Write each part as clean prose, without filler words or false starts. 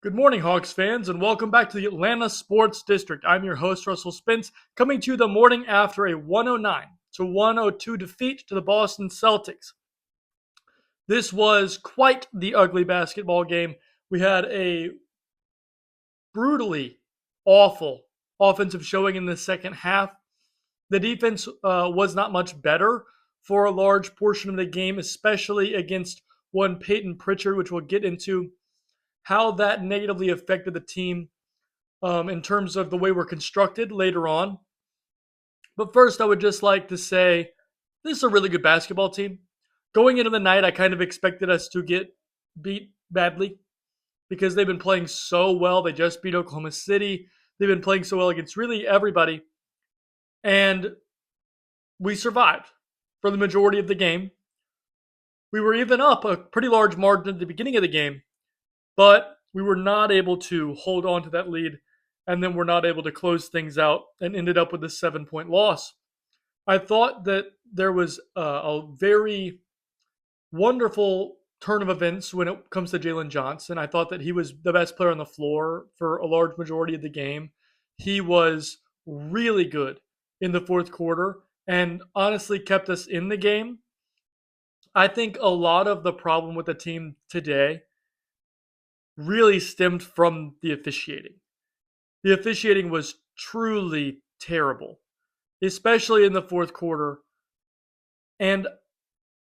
Good morning, Hawks fans, and welcome back to the Atlanta Sports District. I'm your host, Russell Spence, coming to you the morning after a 109 to 102 defeat to the Boston Celtics. This was quite the ugly basketball game. We had a brutally awful offensive showing in the second half. The defense was not much better for a large portion of the game, especially against one Peyton Pritchard, which we'll get into how that negatively affected the team in terms of the way we're constructed later on. But first, I would just like to say this is a really good basketball team. Going into the night, I kind of expected us to get beat badly because they've been playing so well. They just beat Oklahoma City. They've been playing so well against really everybody. And we survived for the majority of the game. We were even up a pretty large margin at the beginning of the game, but we were not able to hold on to that lead, and then we're not able to close things out and ended up with a 7-point loss. I thought that there was a very wonderful turn of events when it comes to Jalen Johnson. I thought that he was the best player on the floor for a large majority of the game. He was really good in the fourth quarter and honestly kept us in the game. I think a lot of the problem with the team today really stemmed from the officiating. The officiating was truly terrible, especially in the fourth quarter. And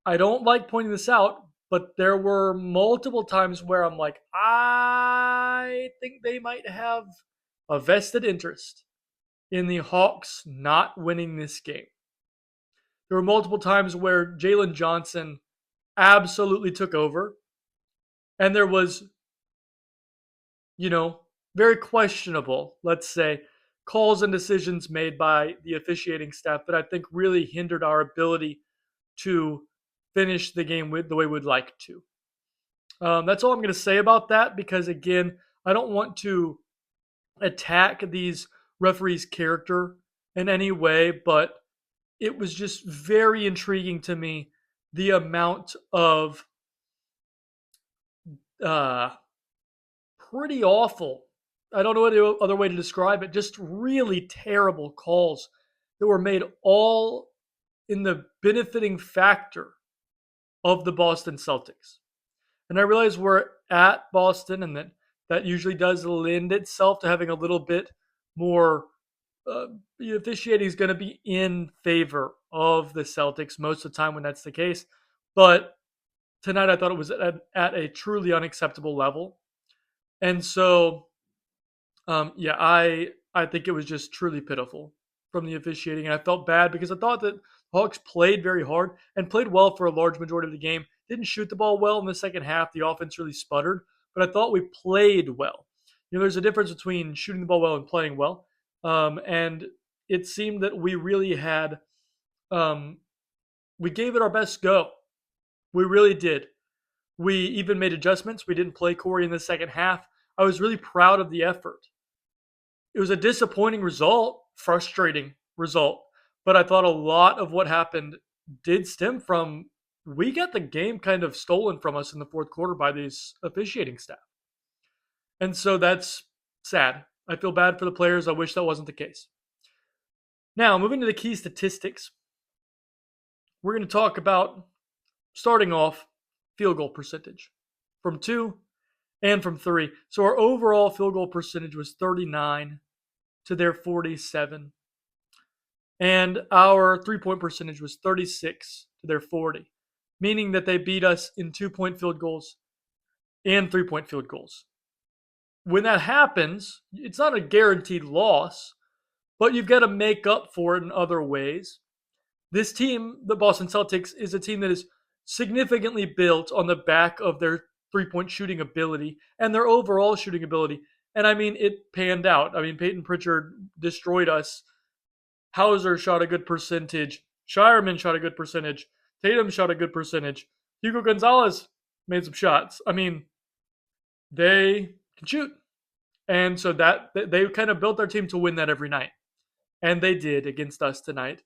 I don't like pointing this out, but there were multiple times where I'm like, I think they might have a vested interest in the Hawks not winning this game. There were multiple times where Jalen Johnson absolutely took over, and there was, you know, very questionable, let's say, calls and decisions made by the officiating staff that I think really hindered our ability to finish the game with the way we'd like to. That's all I'm going to say about that because, again, I don't want to attack these referees' character in any way, but it was just very intriguing to me the amount of uh, pretty awful. I don't know any other way to describe it. Just really terrible calls that were made all in the benefiting factor of the Boston Celtics. And I realize we're at Boston and that usually does lend itself to having a little bit more. The officiating is going to be in favor of the Celtics most of the time when that's the case. But tonight I thought it was at a truly unacceptable level. And so yeah, I think it was just truly pitiful from the officiating, and I felt bad because I thought that Hawks played very hard and played well for a large majority of the game. Didn't shoot the ball well in the second half. The offense really sputtered, but I thought we played well. There's a difference between shooting the ball well and playing well, and it seemed that we really had we gave it our best go. We really did. We even made adjustments. We didn't play Corey in the second half. I was really proud of the effort. It was a disappointing result, frustrating result, but I thought a lot of what happened did stem from we got the game kind of stolen from us in the fourth quarter by these officiating staff. And so that's sad. I feel bad for the players. I wish that wasn't the case. Now, moving to the key statistics, we're going to talk about starting off field goal percentage from two and from three. So our overall field goal percentage was 39 to their 47. And our 3-point percentage was 36 to their 40, meaning that they beat us in 2-point field goals and 3-point field goals. When that happens, it's not a guaranteed loss, but you've got to make up for it in other ways. This team, the Boston Celtics, is a team that is significantly built on the back of their 3-point shooting ability and their overall shooting ability. And I mean, it panned out. I mean, Peyton Pritchard destroyed us. Hauser shot a good percentage. Shireman shot a good percentage. Tatum shot a good percentage. Hugo Gonzalez made some shots. I mean, they can shoot. And so that they kind of built their team to win that every night. And they did against us tonight.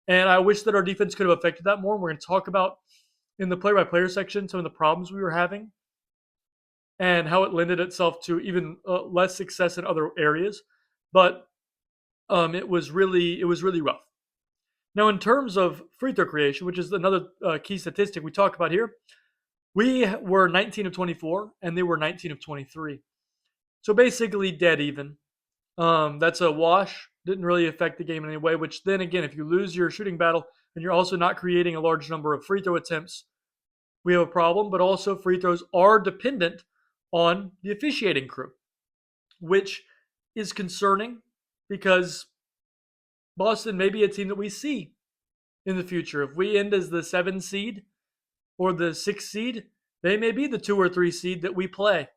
And I wish that our defense could have affected that more. We're going to talk about in the play-by-player section some of the problems we were having. and how it lended itself to even less success in other areas. But it was really rough. Now, in terms of free throw creation, which is another key statistic we talk about here, we were 19 of 24, and they were 19 of 23. So basically, dead even. That's a wash. Didn't really affect the game in any way. Which then again, if you lose your shooting battle and you're also not creating a large number of free throw attempts, we have a problem. But also, free throws are dependent on the officiating crew, which is concerning because Boston may be a team that we see in the future. If we end as the 7 seed or the 6 seed, they may be the 2 or 3 seed that we play.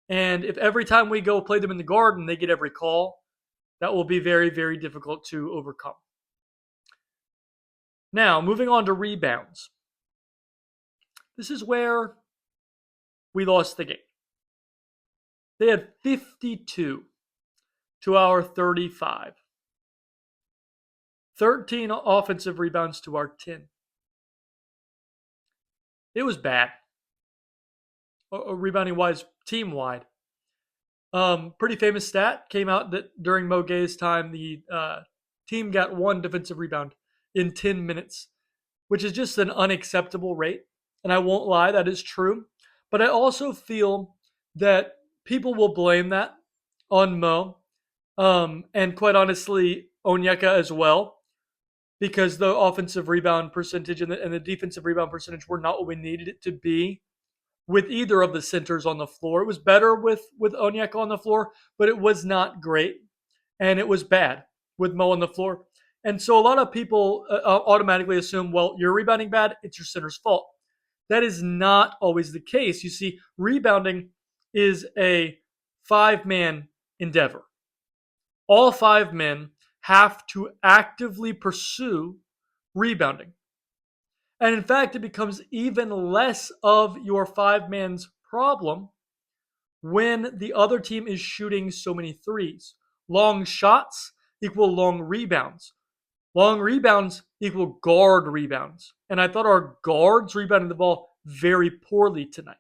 And if every time we go play them in the Garden, they get every call, that will be very, very difficult to overcome. Now, moving on to rebounds. This is where we lost the game. They had 52 to our 35. 13 offensive rebounds to our 10. It was bad. Rebounding wise, team wide. Pretty famous stat came out that during Mo Gay's time, the team got 1 defensive rebound in 10 minutes, which is just an unacceptable rate. And I won't lie, that is true. But I also feel that people will blame that on Mo, and quite honestly, Onyeka as well, because the offensive rebound percentage and the defensive rebound percentage were not what we needed it to be with either of the centers on the floor. It was better with Onyeka on the floor, but it was not great, and it was bad with Mo on the floor. And so a lot of people automatically assume, well, you're rebounding bad, it's your center's fault. That is not always the case. You see, rebounding is a 5-man endeavor. All 5 men have to actively pursue rebounding. And in fact, it becomes even less of your 5-man's problem when the other team is shooting so many threes. Long shots equal long rebounds. Long rebounds equal guard rebounds. And I thought our guards rebounded the ball very poorly tonight.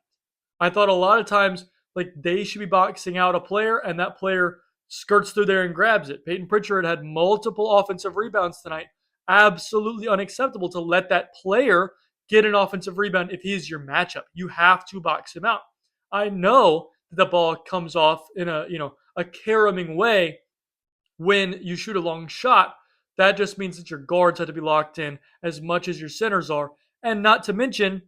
I thought a lot of times, like, they should be boxing out a player and that player skirts through there and grabs it. Peyton Pritchard had multiple offensive rebounds tonight. Absolutely unacceptable to let that player get an offensive rebound if he's your matchup. You have to box him out. I know that the ball comes off in a caroming way when you shoot a long shot. That just means that your guards have to be locked in as much as your centers are. And not to mention,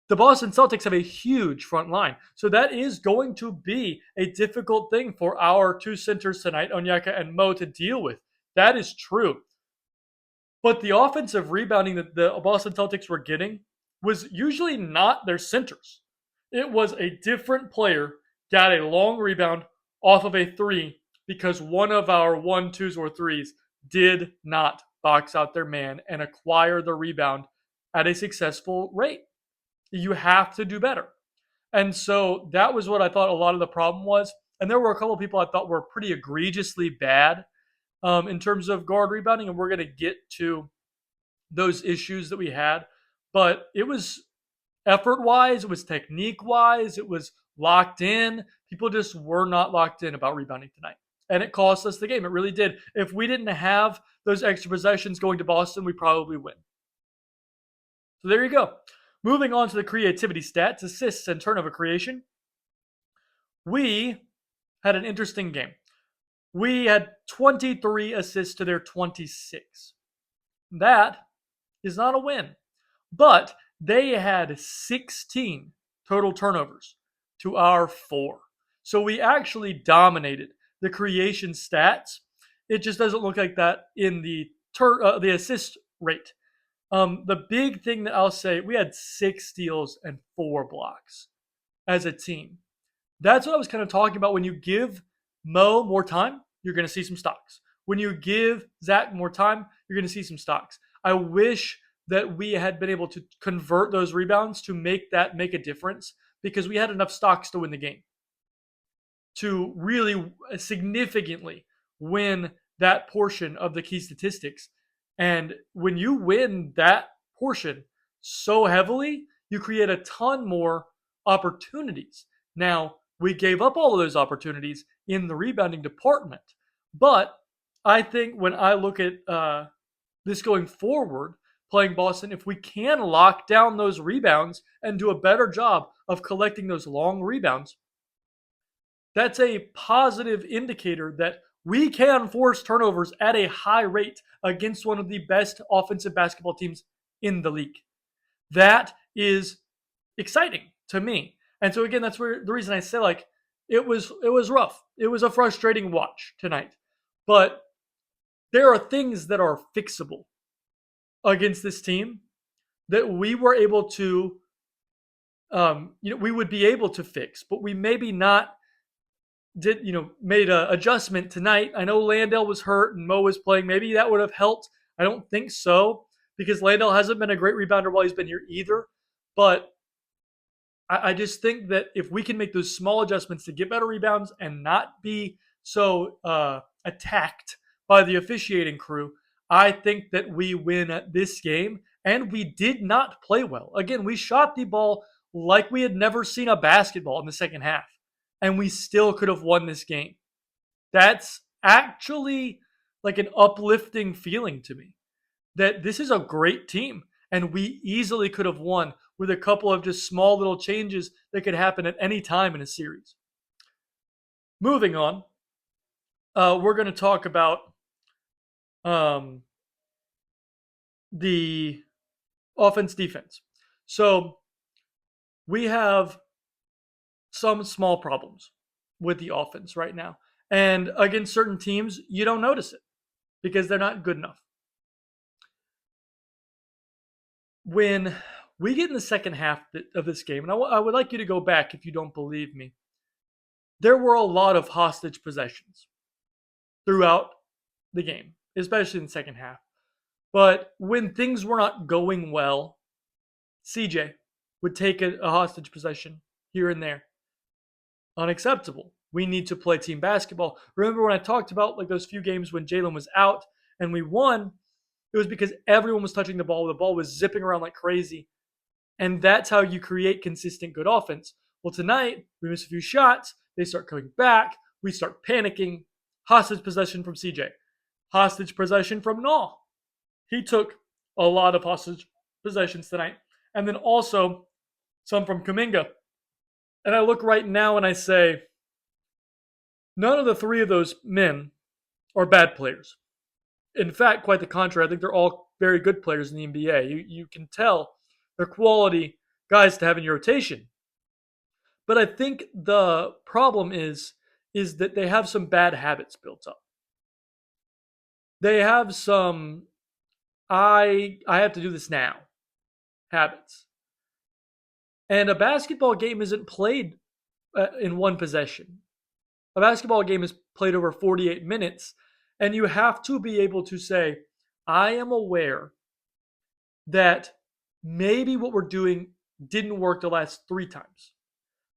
the Boston Celtics have a huge front line. So that is going to be a difficult thing for our 2 centers tonight, Onyeka and Mo, to deal with. That is true. But the offensive rebounding that the Boston Celtics were getting was usually not their centers. It was a different player got a long rebound off of a 3 because one of our 1, 2s, or 3s did not box out their man and acquire the rebound at a successful rate. You have to do better. And so that was what I thought a lot of the problem was. And there were a couple of people I thought were pretty egregiously bad in terms of guard rebounding. And we're going to get to those issues that we had. But it was effort-wise, it was technique-wise, it was locked in. People just were not locked in about rebounding tonight. And it cost us the game. It really did. If we didn't have those extra possessions going to Boston, we probably win. So there you go. Moving on to the creativity stats, assists, and turnover creation. We had an interesting game. We had 23 assists to their 26. That is not a win. But they had 16 total turnovers to our 4. So we actually dominated the creation stats. It just doesn't look like that in the assist rate. The big thing that I'll say, we had 6 steals and 4 blocks as a team. That's what I was kind of talking about. When you give Mo more time, you're going to see some stocks. When you give Zach more time, you're going to see some stocks. I wish that we had been able to convert those rebounds to make a difference, because we had enough stocks to win the game, to really significantly win that portion of the key statistics. And when you win that portion so heavily, you create a ton more opportunities. Now, we gave up all of those opportunities in the rebounding department. But I think when I look at this going forward, playing Boston, if we can lock down those rebounds and do a better job of collecting those long rebounds, that's a positive indicator that we can force turnovers at a high rate against one of the best offensive basketball teams in the league. That is exciting to me. And so again, that's where the reason I say like it was rough. It was a frustrating watch tonight. But there are things that are fixable against this team that we were able to we would be able to fix, but we maybe not made an adjustment tonight. I know Landale was hurt and Mo was playing. Maybe that would have helped. I don't think so because Landale hasn't been a great rebounder while he's been here either. But I just think that if we can make those small adjustments to get better rebounds and not be so attacked by the officiating crew, I think that we win at this game. And we did not play well. Again, we shot the ball like we had never seen a basketball in the second half, and we still could have won this game. That's actually like an uplifting feeling to me that this is a great team, and we easily could have won with a couple of just small little changes that could happen at any time in a series. Moving on, we're going to talk about the offense defense. So we have some small problems with the offense right now. And against certain teams, you don't notice it because they're not good enough. When we get in the second half of this game, and I would like you to go back if you don't believe me, there were a lot of hostage possessions throughout the game, especially in the second half. But when things were not going well, CJ would take a hostage possession here and there. Unacceptable. We need to play team basketball. Remember when I talked about like those few games when Jalen was out and we won? It was because everyone was touching the ball. The ball was zipping around like crazy. And that's how you create consistent good offense. Well, tonight, we miss a few shots. They start coming back. We start panicking. Hostage possession from CJ. Hostage possession from Naw. He took a lot of hostage possessions tonight. And then also some from Kuminga. And I look right now and I say, none of the three of those men are bad players. In fact, quite the contrary. I think they're all very good players in the NBA. You can tell they're quality guys to have in your rotation. But I think the problem is that they have some bad habits built up. They have some I have to do this now habits. And a basketball game isn't played in one possession. A basketball game is played over 48 minutes, and you have to be able to say, I am aware that maybe what we're doing didn't work the last 3 times,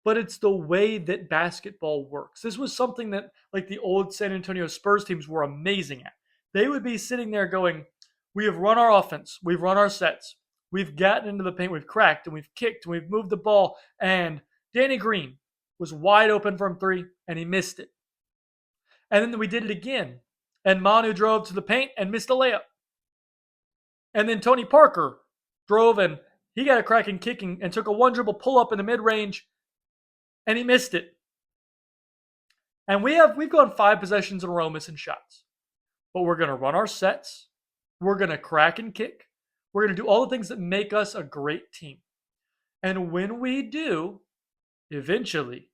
but it's the way that basketball works. This was something that like the old San Antonio Spurs teams were amazing at. They would be sitting there going, we have run our offense, we've run our sets, we've gotten into the paint, we've cracked, and we've kicked, and we've moved the ball, and Danny Green was wide open from 3, and he missed it. And then we did it again, and Manu drove to the paint and missed a layup. And then Tony Parker drove, and he got a cracking kicking and took a one-dribble pull-up in the mid-range, and he missed it. And we've gone 5 possessions in a row missing shots. But we're going to run our sets. We're going to crack and kick. We're going to do all the things that make us a great team. And when we do, eventually,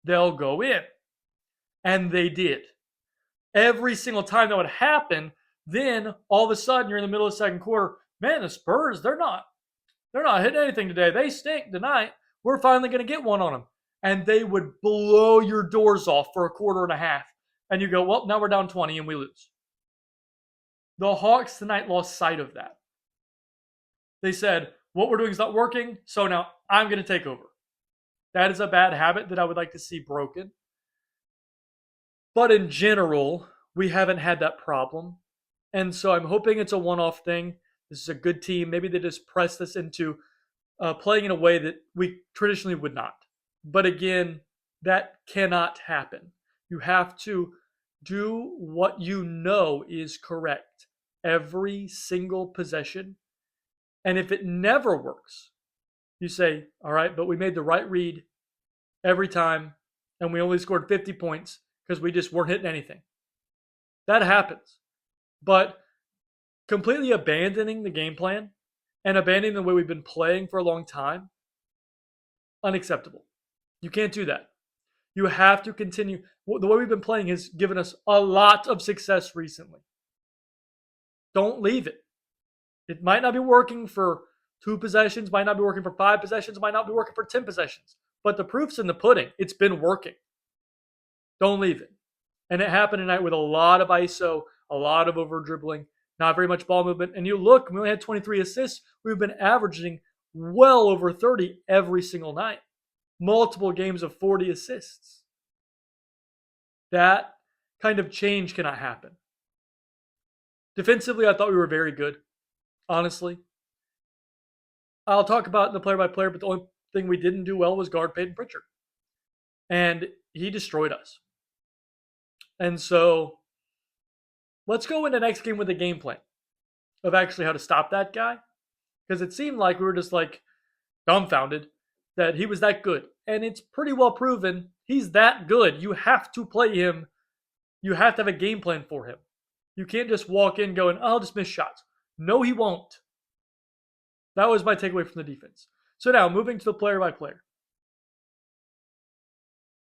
they'll go in. And they did. Every single time that would happen, then all of a sudden you're in the middle of the second quarter. Man, the Spurs, they're not hitting anything today. They stink tonight. We're finally going to get one on them. And they would blow your doors off for a quarter and a half. And you go, well, now we're down 20 and we lose. The Hawks tonight lost sight of that. They said, what we're doing is not working, so now I'm going to take over. That is a bad habit that I would like to see broken. But in general, we haven't had that problem. And so I'm hoping it's a one-off thing. This is a good team. Maybe they just press this into playing in a way that we traditionally would not. But again, that cannot happen. You have to do what you know is correct every single possession. And if it never works, you say, all right, but we made the right read every time and we only scored 50 points because we just weren't hitting anything. That happens. But completely abandoning the game plan and abandoning the way we've been playing for a long time, unacceptable. You can't do that. You have to continue. The way we've been playing has given us a lot of success recently. Don't leave it. It might not be working for 2 possessions, might not be working for 5 possessions, might not be working for 10 possessions. But the proof's in the pudding. It's been working. Don't leave it. And it happened tonight with a lot of ISO, a lot of over dribbling, not very much ball movement. And you look, we only had 23 assists. We've been averaging well over 30 every single night. Multiple games of 40 assists. That kind of change cannot happen. Defensively, I thought we were very good, honestly. I'll talk about the player by player, but the only thing we didn't do well was guard Peyton Pritchard. And he destroyed us. And so let's go into the next game with a game plan of actually how to stop that guy. Because it seemed like we were just like dumbfounded that he was that good. And it's pretty well proven he's that good. You have to play him. You have to have a game plan for him. You can't just walk in going, oh, I'll just miss shots. No, he won't. That was my takeaway from the defense. So now, moving to the player by player.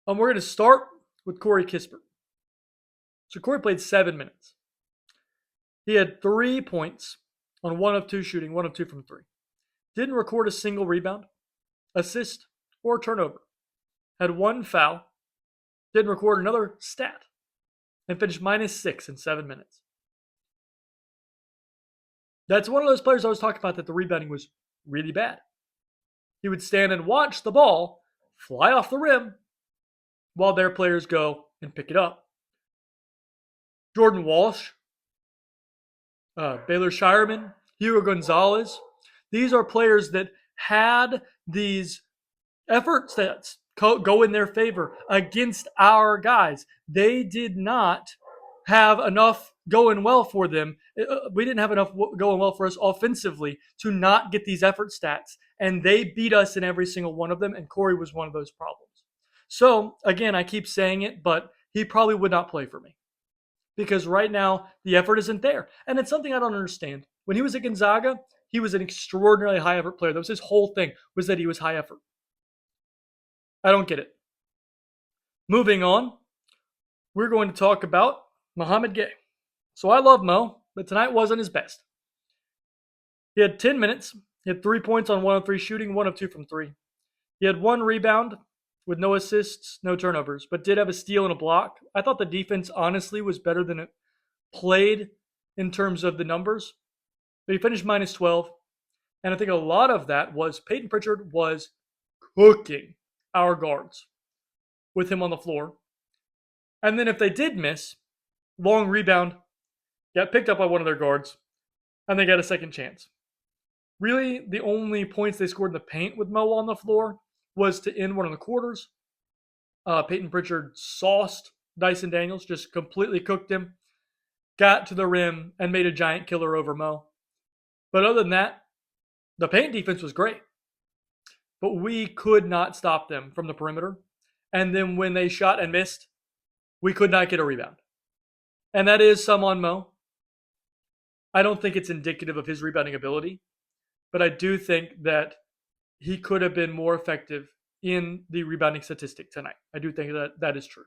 We're going to start with Corey Kispert. So Corey played 7 minutes. He had 3 points on 1 of 2 shooting, 1 of 2 from 3. Didn't record a single rebound, assist, or turnover. Had 1 foul. Didn't record another stat. And finished -6 in 7 minutes. That's one of those players I was talking about that the rebounding was really bad. He would stand and watch the ball fly off the rim while their players go and pick it up. Jordan Walsh, Baylor Shireman, Hugo Gonzalez. These are players that had these effort stats go in their favor against our guys. They did not have enough going well for them. We didn't have enough going well for us offensively to not get these effort stats. And they beat us in every single one of them. And Corey was one of those problems. So, again, I keep saying it, but he probably would not play for me. Because right now, the effort isn't there. And it's something I don't understand. When he was at Gonzaga, he was an extraordinarily high effort player. That was his whole thing, was that he was high effort. I don't get it. Moving on, we're going to talk about Mohamed Gay. So I love Mo, but tonight wasn't his best. He had 10 minutes. He had 3 points on 1 of 3 shooting, 1 of 2 from 3. He had 1 rebound with no assists, no turnovers, but did have a steal and a block. I thought the defense, honestly, was better than it played in terms of the numbers. But he finished -12. And I think a lot of that was Peyton Pritchard was cooking our guards with him on the floor. And then if they did miss, long rebound, got picked up by one of their guards, and they got a second chance. Really, the only points they scored in the paint with Mo on the floor was to end one of the quarters. Peyton Pritchard sauced Dyson Daniels, just completely cooked him, got to the rim, and made a giant killer over Mo. But other than that, the paint defense was great. But we could not stop them from the perimeter. And then when they shot and missed, we could not get a rebound. And that is some on Mo. I don't think it's indicative of his rebounding ability, but I do think that he could have been more effective in the rebounding statistic tonight. I do think that is true.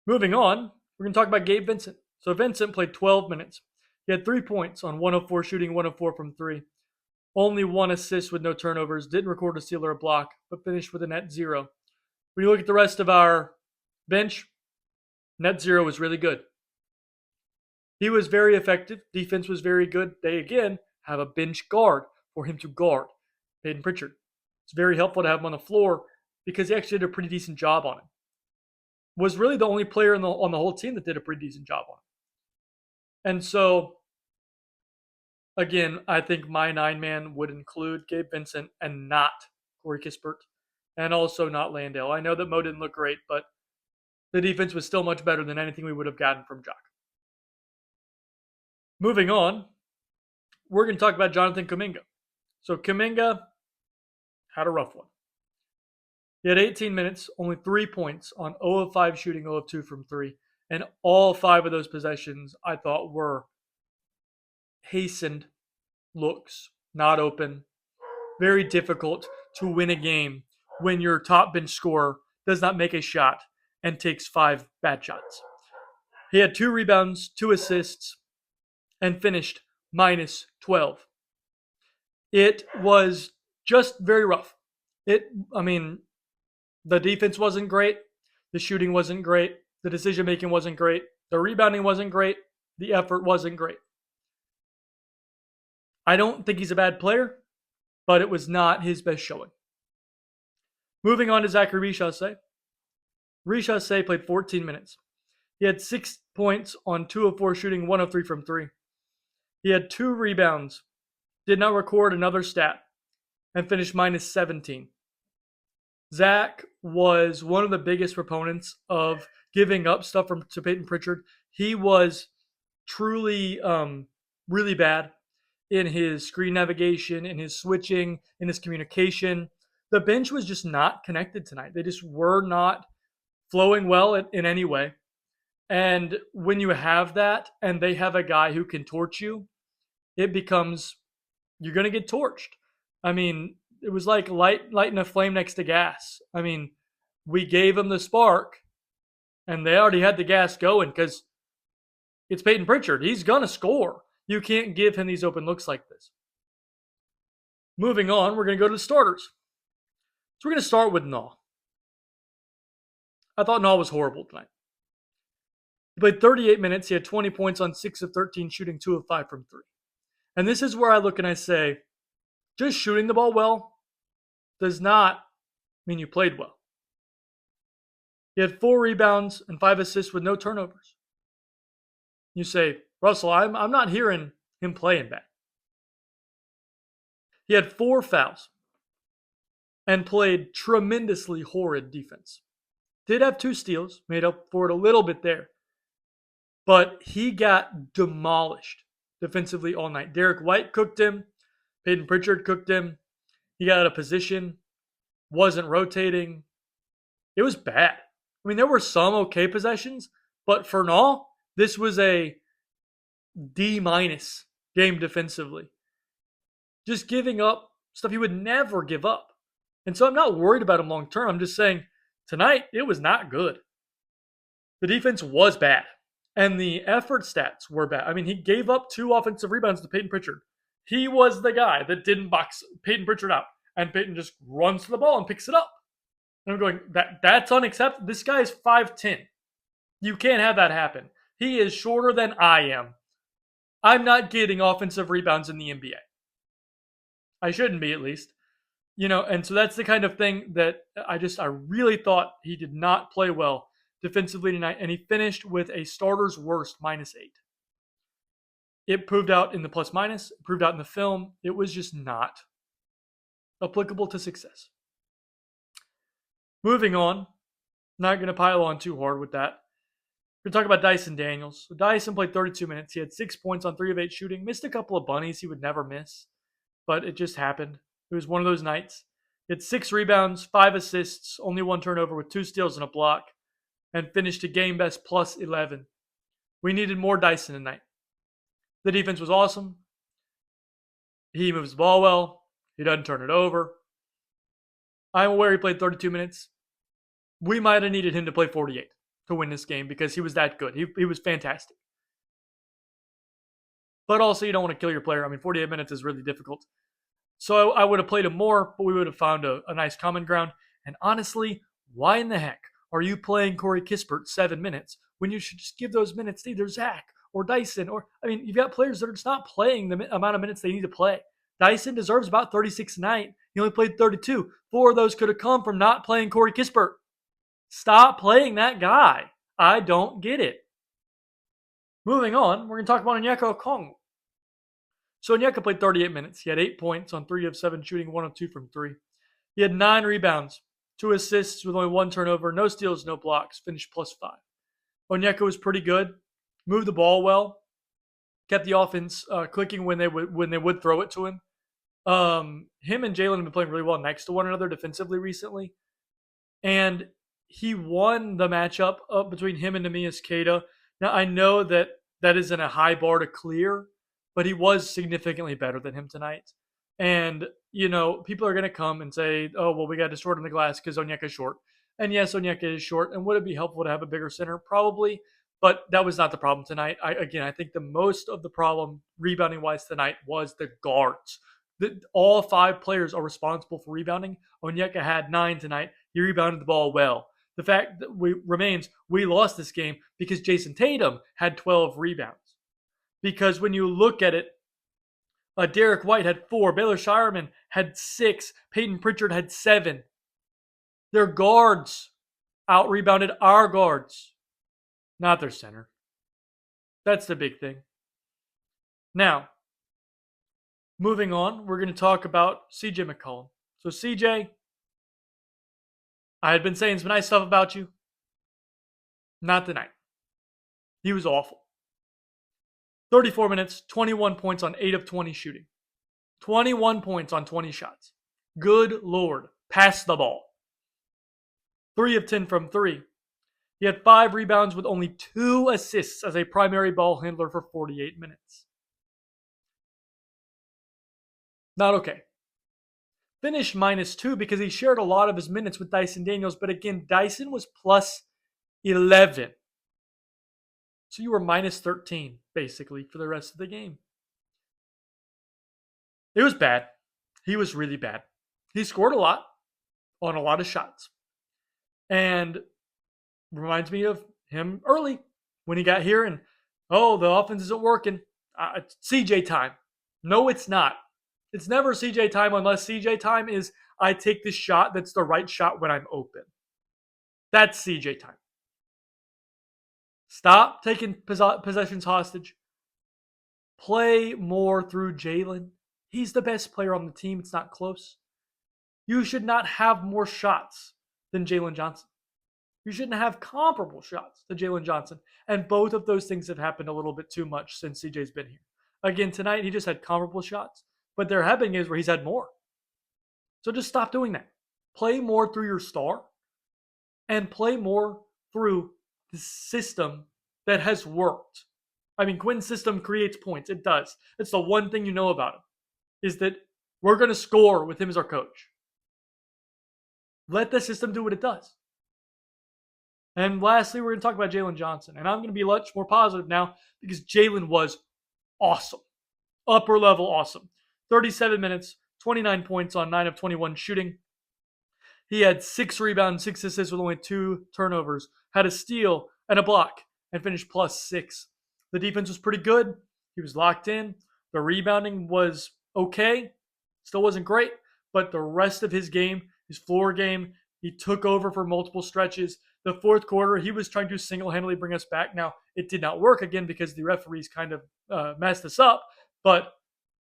Moving on, we're going to talk about Gabe Vincent. So Vincent played 12 minutes. He had 3 points on 1 of 4 shooting, 1 of 4 from 3. Only 1 assist with no turnovers. Didn't record a steal or a block, but finished with a net 0. When you look at the rest of our bench, net 0 was really good. He was very effective. Defense was very good. They, again, have a bench guard for him to guard, Peyton Pritchard. It's very helpful to have him on the floor because he actually did a pretty decent job on him. Was really the only player on the whole team that did a pretty decent job on him. And so Again, I think my 9-man would include Gabe Vincent and not Corey Kispert, and also not Landale. I know that Mo didn't look great, but the defense was still much better than anything we would have gotten from Jock. Moving on, we're going to talk about Jonathan Kuminga. So Kuminga had a rough one. He had 18 minutes, only 3 points on 0 of 5 shooting, 0 of 2 from 3. And all 5 of those possessions I thought were hastened looks, not open. Very difficult to win a game when your top bench scorer does not make a shot and takes 5 bad shots. He had 2 rebounds, 2 assists, and finished minus 12. It was just very rough. The defense wasn't great. The shooting wasn't great. The decision making wasn't great. The rebounding wasn't great. The effort wasn't great. I don't think he's a bad player, but it was not his best showing. Moving on to Zachary Richase. Richase played 14 minutes. He had 6 points on 2 of 4 shooting, 1 of 3 from 3. He had 2 rebounds, did not record another stat, and finished minus 17. Zach was one of the biggest proponents of giving up stuff to Peyton Pritchard. He was truly really bad in his screen navigation, in his switching, in his communication. The bench was just not connected tonight. They just were not flowing well in any way. And when you have that and they have a guy who can torch you, it becomes, you're going to get torched. I mean, it was like lighting a flame next to gas. I mean, we gave them the spark and they already had the gas going because it's Peyton Pritchard. He's going to score. You can't give him these open looks like this. Moving on, we're going to go to the starters. So we're going to start with Naw. I thought Naw was horrible tonight. He played 38 minutes. He had 20 points on 6 of 13, shooting 2 of 5 from 3. And this is where I look and I say, just shooting the ball well does not mean you played well. He had 4 rebounds and 5 assists with no turnovers. You say, Russell, I'm not hearing him playing bad. He had 4 fouls and played tremendously horrid defense. Did have 2 steals, made up for it a little bit there. But he got demolished defensively all night. Derek White cooked him. Peyton Pritchard cooked him. He got out of position. Wasn't rotating. It was bad. I mean, there were some okay possessions, but for Naw, this was a D- game defensively. Just giving up stuff he would never give up. And so I'm not worried about him long term. I'm just saying tonight it was not good. The defense was bad. And the effort stats were bad. I mean, he gave up 2 offensive rebounds to Peyton Pritchard. He was the guy that didn't box Peyton Pritchard out. And Peyton just runs to the ball and picks it up. And I'm going, that's unacceptable. This guy is 5'10". You can't have that happen. He is shorter than I am. I'm not getting offensive rebounds in the NBA. I shouldn't be, at least. And so that's the kind of thing that I really thought he did not play well defensively tonight, and he finished with a starter's worst -8. It proved out in the plus minus, it proved out in the film. It was just not applicable to success. Moving on, not going to pile on too hard with that. We're going to talk about Dyson Daniels. So Dyson played 32 minutes. He had 6 points on 3 of 8 shooting, missed a couple of bunnies he would never miss, but it just happened. It was one of those nights. He had 6 rebounds, 5 assists, only 1 turnover with 2 steals and a block, and finished a game best plus 11. We needed more Dyson tonight. The defense was awesome. He moves the ball well. He doesn't turn it over. I'm aware he played 32 minutes. We might have needed him to play 48 to win this game because he was that good. He was fantastic. But also, you don't want to kill your player. I mean, 48 minutes is really difficult. So I would have played him more, but we would have found a nice common ground. And honestly, why in the heck are you playing Corey Kispert 7 minutes when you should just give those minutes to either Zach or Dyson? You've got players that are just not playing the amount of minutes they need to play. Dyson deserves about 36 a night. He only played 32. 4 of those could have come from not playing Corey Kispert. Stop playing that guy. I don't get it. Moving on, we're going to talk about Onyeka Okongwu. So Onyeka played 38 minutes. He had 8 points on 3 of 7 shooting, 1 of 2 from 3. He had 9 rebounds, 2 assists with only 1 turnover, no steals, no blocks, finished plus 5. Onyeka was pretty good, moved the ball well, kept the offense clicking when they would throw it to him. Him and Jalen have been playing really well next to one another defensively recently, and he won the matchup between him and Neemias Queta. Now I know that that isn't a high bar to clear, but he was significantly better than him tonight. And people are going to come and say, "Oh, well, we got to shorten the glass because Onyeka's short." And yes, Onyeka is short. And would it be helpful to have a bigger center? Probably, but that was not the problem tonight. I think the most of the problem rebounding wise tonight was the guards. All 5 players are responsible for rebounding. Onyeka had 9 tonight. He rebounded the ball well. The fact that we lost this game because Jason Tatum had 12 rebounds. Because when you look at it, Derek White had 4, Baylor Shireman had 6, Peyton Pritchard had 7. Their guards out rebounded our guards, not their center. That's the big thing. Now, moving on, we're going to talk about CJ McCollum. So CJ, I had been saying some nice stuff about you. Not tonight. He was awful. 34 minutes, 21 points on 8 of 20 shooting. 21 points on 20 shots. Good Lord. Pass the ball. 3 of 10 from 3. He had 5 rebounds with only 2 assists as a primary ball handler for 48 minutes. Not okay. Finished -2 because he shared a lot of his minutes with Dyson Daniels, but again, Dyson was plus 11. So you were -13, basically, for the rest of the game. It was bad. He was really bad. He scored a lot on a lot of shots. And reminds me of him early when he got here and, the offense isn't working. It's CJ time. No, it's not. It's never CJ time unless CJ time is I take the shot that's the right shot when I'm open. That's CJ time. Stop taking possessions hostage. Play more through Jalen. He's the best player on the team. It's not close. You should not have more shots than Jalen Johnson. You shouldn't have comparable shots to Jalen Johnson. And both of those things have happened a little bit too much since CJ's been here. Again, tonight he just had comparable shots, but there have been games where he's had more. So just stop doing that. Play more through your star and play more through the system that has worked. I mean, Quinn's system creates points. It does. It's the one thing you know about him, is that we're going to score with him as our coach. Let the system do what it does. And lastly, we're going to talk about Jalen Johnson. And I'm going to be much more positive now because Jalen was awesome. Upper level awesome. 37 minutes, 29 points on 9 of 21 shooting. He had 6 rebounds, 6 assists with only 2 turnovers. Had a steal and a block and finished +6. The defense was pretty good. He was locked in. The rebounding was okay. Still wasn't great. But the rest of his game, his floor game, he took over for multiple stretches. The fourth quarter, he was trying to single-handedly bring us back. Now, it did not work again because the referees kind of messed us up. But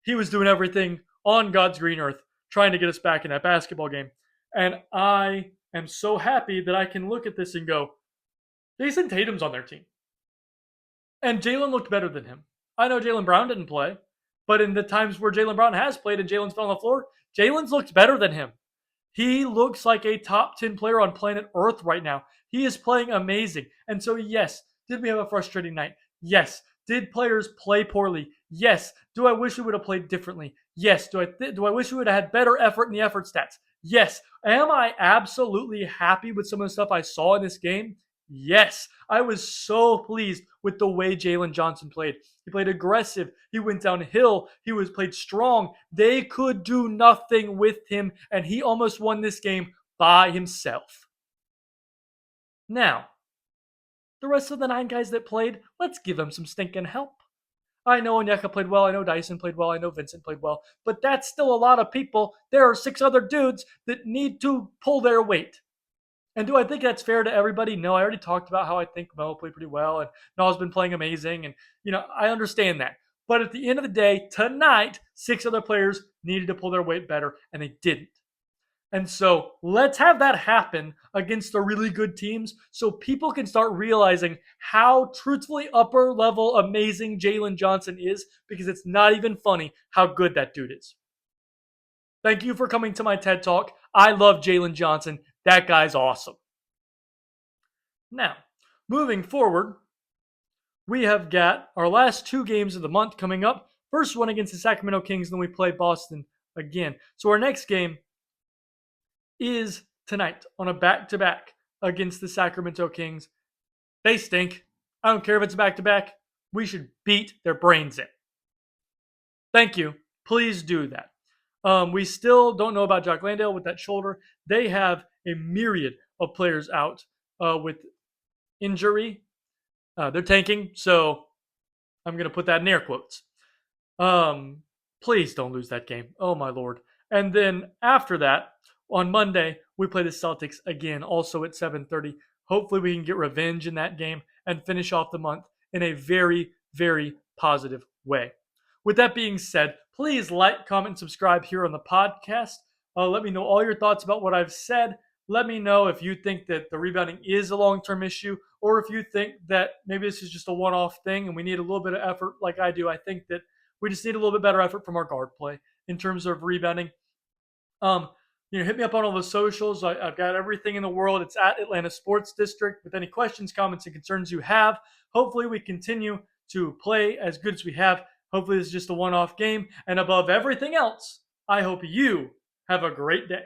he was doing everything on God's green earth, trying to get us back in that basketball game. And I am so happy that I can look at this and go, Jason Tatum's on their team. And Jalen looked better than him. I know Jaylen Brown didn't play, but in the times where Jaylen Brown has played and Jalen's been on the floor, Jalen's looked better than him. He looks like a top 10 player on planet Earth right now. He is playing amazing. And so, yes, did we have a frustrating night? Yes. Did players play poorly? Yes. Do I wish we would have played differently? Yes. Do I wish we would have had better effort in the effort stats? Yes. Am I absolutely happy with some of the stuff I saw in this game? Yes. I was so pleased with the way Jalen Johnson played. He played aggressive. He went downhill. He played strong. They could do nothing with him, and he almost won this game by himself. Now, the rest of the 9 guys that played, let's give them some stinking help. I know Onyeka played well. I know Dyson played well. I know Vincent played well. But that's still a lot of people. There are 6 other dudes that need to pull their weight. And do I think that's fair to everybody? No, I already talked about how I think Mo played pretty well and Noah's been playing amazing. And, I understand that. But at the end of the day, tonight, 6 other players needed to pull their weight better, and they didn't. And so let's have that happen against the really good teams so people can start realizing how truthfully upper level amazing Jalen Johnson is, because it's not even funny how good that dude is. Thank you for coming to my TED Talk. I love Jalen Johnson. That guy's awesome. Now, moving forward, we have got our last 2 games of the month coming up. First one against the Sacramento Kings, then we play Boston again. So our next game is tonight on a back-to-back against the Sacramento Kings. They stink. I don't care if it's back-to-back. We should beat their brains in. Thank you. Please do that. We still don't know about Jock Landale with that shoulder. They have a myriad of players out with injury. They're tanking, so I'm going to put that in air quotes. Please don't lose that game. Oh, my Lord. And then after that, on Monday, we play the Celtics again, also at 7:30. Hopefully, we can get revenge in that game and finish off the month in a very, very positive way. With that being said, please like, comment, and subscribe here on the podcast. Let me know all your thoughts about what I've said. Let me know if you think that the rebounding is a long-term issue, or if you think that maybe this is just a one-off thing and we need a little bit of effort like I do. I think that we just need a little bit better effort from our guard play in terms of rebounding. Hit me up on all the socials. I've got everything in the world. It's at Atlanta Sports District. With any questions, comments, and concerns you have, hopefully we continue to play as good as we have. Hopefully this is just a one-off game. And above everything else, I hope you have a great day.